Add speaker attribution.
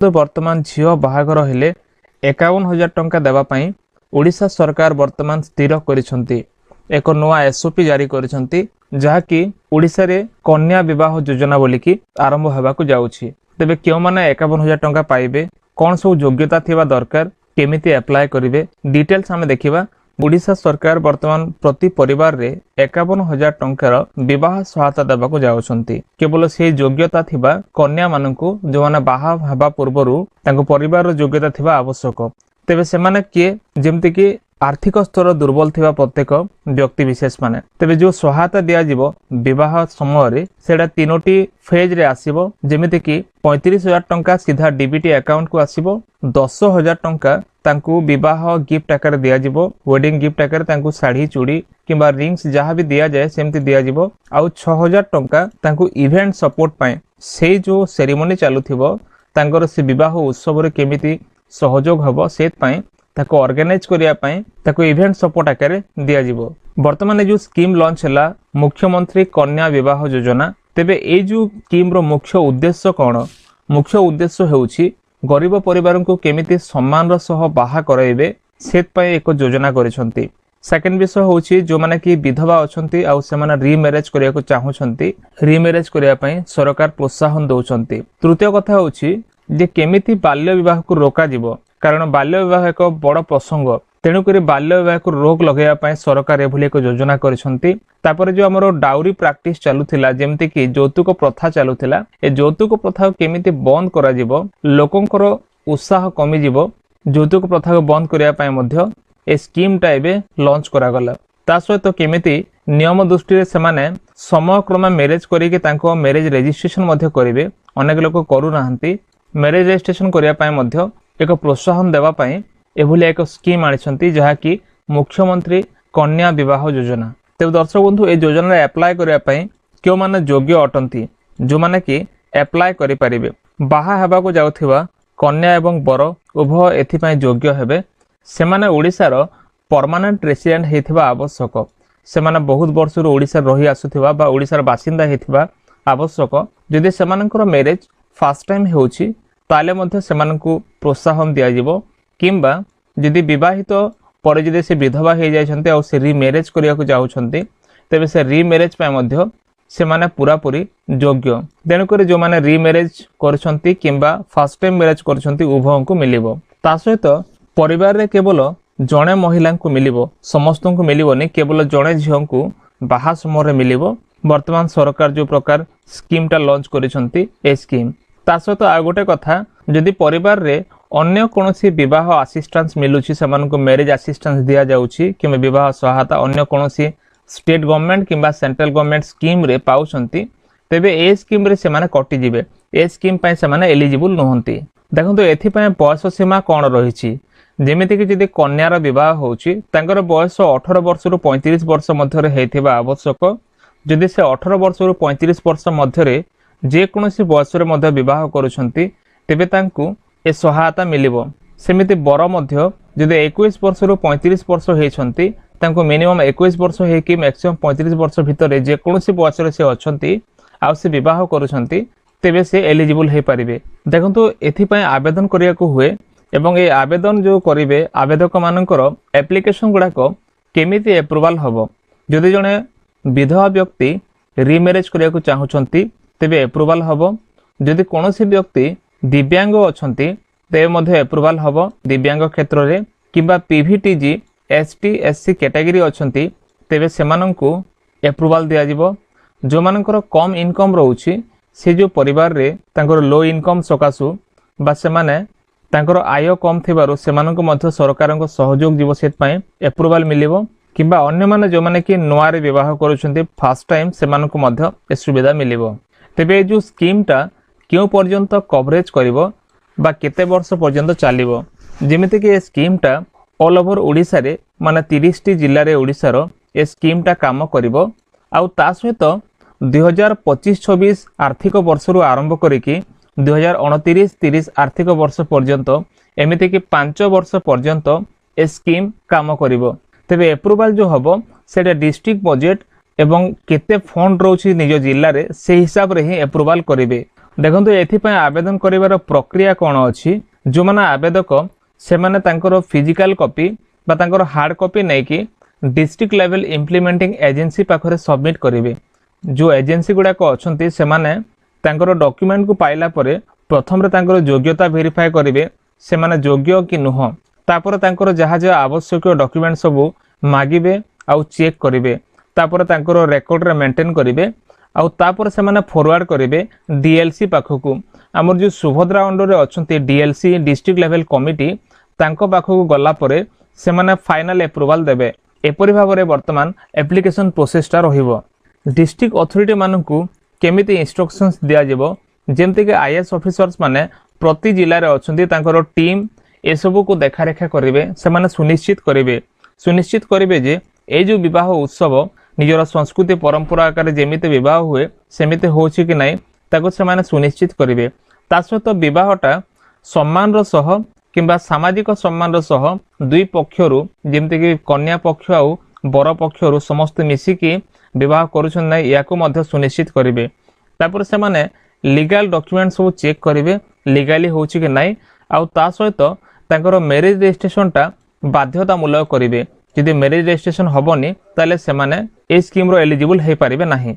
Speaker 1: तो वर्तमान झील बाहागर हेले 51,000 टंका देवाई ओडिशा सरकार वर्तमान स्थिर करिसेंती। एक नया एसओपी जारी करिसेंती जहाँकि ओडिशा रे कन्या विवाह योजना बोलिकी आरंभ होबाकू जाउछि। तेबे क्यों माने 51,000 टंका पाइबे, कौन सब योग्यता थिबा दरकार, केमिति अप्लाई करिवे, डिटेल्स आमे देखिबा। ओडिशा सरकार वर्तमान प्रति परिवार रे 51,000 टंकार विवाह सहायता देबाकू जाउछंती। केवल से योग्यता थिबा कन्या माननकू जो माने बाहा हबा पूर्वरु तांको परिवार रो योग्यता थिबा आवश्यक। तेबे सेमाने किए जेमति कि आर्थिक स्तर दुर्बल थिबा प्रत्येक व्यक्ति विशेष माने। तेबे जो सहायता दिया जिवो विवाह समय रे सेडा तीनोटी फेज रे आसीबो। जेमिति कि 35,000 टंका सीधा डीबीटी अकाउंट को आसीबो, 10,000 टंका तांकू विवाह गिफ्ट आकार दिया जिवो, वेडिंग गिफ्ट आकार तांकू साड़ी चूड़ी किंबा रिंग्स जहाँ भी दिया जाए सेमती दिया जिवो। आउ 6,000 टंका तांकू इवेंट सपोर्ट पाए से जो सेरेमनी चालू थिबो तांकर से विवाह उत्सव रे केमिति सहयोग हबो सेत पाए ताको ऑर्गेनाइज करिया पाए ताको इवेंट सपोर्ट आकार दिया जिवो। वर्तमान जो स्कीम लॉन्च हैला मुख्यमंत्री कन्या विवाह योजना। तेबे ए जो स्कीम रो मुख्य उद्देश्य कौन? मुख्य उद्देश्य हेउछि गरीब परिवार को केमिति सम्मान सह बाहा कराइबे सेत पाए एक योजना करिसंती। सेकंड विषय होछि जो माने कि विधवा अछंती आ से माने रीमैरेज करिया को चाहुछंती, रीमैरेज करिया पई सरकार प्रोत्साहन दउछंती। तृतीय कथा होछि जे केमिति बाल्य विवाह को रोका जिवो, कारण बाल्य विवाह एक बड़ प्रसंग। तेणुक बाल्य विवाह को रोक लगे सरकार एभली एक योजना करिसंती। तापर जो हमरो डाउरी प्रैक्टिस चालुथिला जेमति कि यौतुक प्रथा चालुथिला, ए यौतुक प्रथा केमिति बंद करा जिवो, लोकंकर उत्साह कमी जिवो। यौतुक प्रथा को बंद करिया पय मध्य ए स्कीम टा एबे लॉन्च करा गला। ता सहित केमिति नियम दृष्टि रे सेमाने समय क्रम मैरिज करिके तांको मैरिज रजिस्ट्रेशन मध्य करिवे। अनेक लोक करू नाहंती। मैरिज रजिस्ट्रेशन करिया पय मध्य एक प्रोत्साहन देवा पय एभली एक स्कीम आनिसंती जहा कि मुख्यमंत्री कन्या विवाह योजना। तेब दर्शक बंधु ए योजना रे अप्लाई करिया पय क्यों माने योग्य अटंती, जो माने कि अप्लाई करि परिबे। बाहा हेबा को जाउथिबा कन्या एवं बर उभय एथि पय योग्य हेबे। सेमाने ओडिसा रो परमानेंट रेसिडेंट हेथिबा आवश्यक। सेमाने बहुत वर्ष रो ओडिसा रही आसुथिबा बा ओडिसा रो बासिंदा हेथिबा आवश्यक। जदि सेमानकर मैरिज फर्स्ट टाइम हेउछि ताले मध्य सेमानकु प्रोत्साहन दिया जिवो, किंबा जदि विवाहित पर जदि से विधवा हे जायछन्ते आ से रीमैरेज करिया को जाउछन्ते तेबे से रीमैरेज पय मध्य सेमाने पूरा पूरी योग्य। तेणु कर जो माने रीमैरेज करछन्ती किंबा फर्स्ट टाइम मैरिज करछन्ती उभय को मिलिबो। ता सहित परिवार रे केवल जणे महिला को मिलिबो, समस्त को मिलिबोनी, केवल जणे झियो को बाहा समय रे मिलिबो। वर्तमान सरकार जो प्रकार स्कीम टा लॉन्च करिसन्ती ए स्कीम। ता सहित आ गोटे कथा, जदि परिवार रे अन्य कोनोसी विवाह असिस्टेंस मिलुछि, सेमानकु मैरिज असिस्टेंस दिया जाउछि किंबा विवाह सहायता अन्य कोनोसी स्टेट गवर्नमेंट किंबा सेंट्रल गवर्नमेंट स्कीम रे पाउछन्ती, तेबे ए स्कीम रे सेमाने कटि जिवे। ए स्कीम पय सेमाने एलिजिबल नहंती। देखंतु एथि पय बयस सीमा कोन रहिछि। जेमिति कि जदि कन्यार विवाह होउछि तांकर बयस 18 वर्ष रु 35 वर्ष मध्य रे हेथिबा आवश्यक। जदि से 18 वर्ष रु 35 वर्ष मध्य रे जे कोनोसी बयस रे मध्य विवाह करूछन्ती तेबे तांकु ए सहायता मिलिबो। सेमिति बर मध्य जदि 21 वर्ष रु 35 वर्ष हेछन्ती तांकु मिनिमम 21 वर्ष हे कि मैक्सिमम 35 वर्ष भितर जे कोनोसी बयस रे से अछन्ती आ से विवाह करूछन्ती तेबे से एलिजिबल हे परिबे। देखंतु एथि पय आवेदन करिया को हुए एवं ए आवेदन जो करिवे आवेदक मानकर एप्लिकेशन गुडा को केमिति अप्रूवल हबो। जदि जने विधवा व्यक्ति रीमैरेज करिया को चाहुछन्ती तेबे अप्रूवल हबो। जदि कोनोसी व्यक्ति दिव्यांग अछन्ती तेबे मध्ये अप्रूवल हबो दिव्यांग क्षेत्र रे, किबा पीवीटीजी एसटी एससी कैटेगरी अछन्ती तेबे सेमानंकु अप्रूवल दिया जिवो। जो मानकर कम इनकम रहउछि से जो परिवार रे तांकर लो इनकम सकासु बा सेमाने तांकर आय कम थिबारु सेमानंकु मध्ये सरकारक सहयोग जीव सेत पय अप्रूवल मिलिबो। किंबा अन्य माने जो माने कि नोआरे विवाह करूछन्ती फर्स्ट टाइम सेमानंकु मध्ये ए सुविधा मिलिबो। तेबे जो स्कीम टा क्यों पर्यंत कवरेज करिवो बा केते वर्ष पर्यंत चलिवो, जेमिति कि ए स्कीम टा ऑल ओवर ओडिसा रे माने 30 टी जिल्ला रे ओडिसा रो ए स्कीम टा काम करिवो। आउ ता सहित 2025-26 आर्थिक वर्ष रु आरंभ करिकि 2029-30 आर्थिक वर्ष पर्यंत एमिति कि 5 वर्ष पर्यंत ए स्कीम काम करिवो। तेबे अप्रूवल जो हबो सेटा डिस्ट्रिक्ट बजेट एवं केते फंड रोछि निज जिल्ला रे से हिसाब रे ही अप्रूवल करिवे। देखंतु एथिपाई आवेदन करिवार प्रक्रिया कौन अछि जो माने आवेदक से माने तांकर फिजिकल कॉपी बा तांकर हार्ड कॉपी नै कि डिस्ट्रिक्ट लेवल इम्प्लीमेंटिंग एजेंसी पाखरे सबमिट करिवे। जो एजेंसी गुडा को अछंती से माने तांकर डॉक्यूमेंट को पाइला परे प्रथम रे तांकर योग्यता वेरीफाई करिवे से माने योग्य कि नुह तापर तांकर जहा जहा आवश्यक डॉक्यूमेंट सब मागिबे आउ चेक करिवे तापर तांकर रेकॉर्ड रे मेंटेन करिवे आउ तापर से माने फॉरवर्ड करिवे डीएलसी पाखकू। हमर जो सुभद्रा अंडर रे अछंती डीएलसी डिस्ट्रिक्ट लेवल कमिटी तांको पाखकू गला परे से माने फाइनल अप्रूवल देबे। एपरि भाबरे वर्तमान एप्लिकेशन प्रोसेसटा रहिबो। डिस्ट्रिक्ट अथॉरिटी मानकू केमिति इंस्ट्रक्शंस दिया जेबो जेमति के आईएएस ऑफिसर्स माने प्रति जिल्ला रे अछंती तांकर टीम ए सब को देखा रेखा करिवे से माने सुनिश्चित करिवे जे ए जो विवाह उत्सव निजर संस्कृति परंपरा आकार जेमिति विवाह हुए सेमिति होछि कि नै ताको से माने सुनिश्चित करिवे। ता सहित विवाहटा सम्मान रो सह किंबा सामाजिक सम्मान रो सह दुई पक्षरु जेमिति कि कन्या पक्ष आउ बर पक्षरु समस्त मिसी कि विवाह करूछन नै याको मध्ये सुनिश्चित करिवे। तापर से माने लीगल डॉक्यूमेंट सब चेक करिवे लीगली होछि कि नै आउ ता सहित तांकर मैरिज रजिस्ट्रेशन टा बाध्यतामूलक करिवे। यदि मैरिज रजिस्ट्रेशन हबनी ताले से माने ए स्कीम रो एलिजिबल हे पारिबे नाही।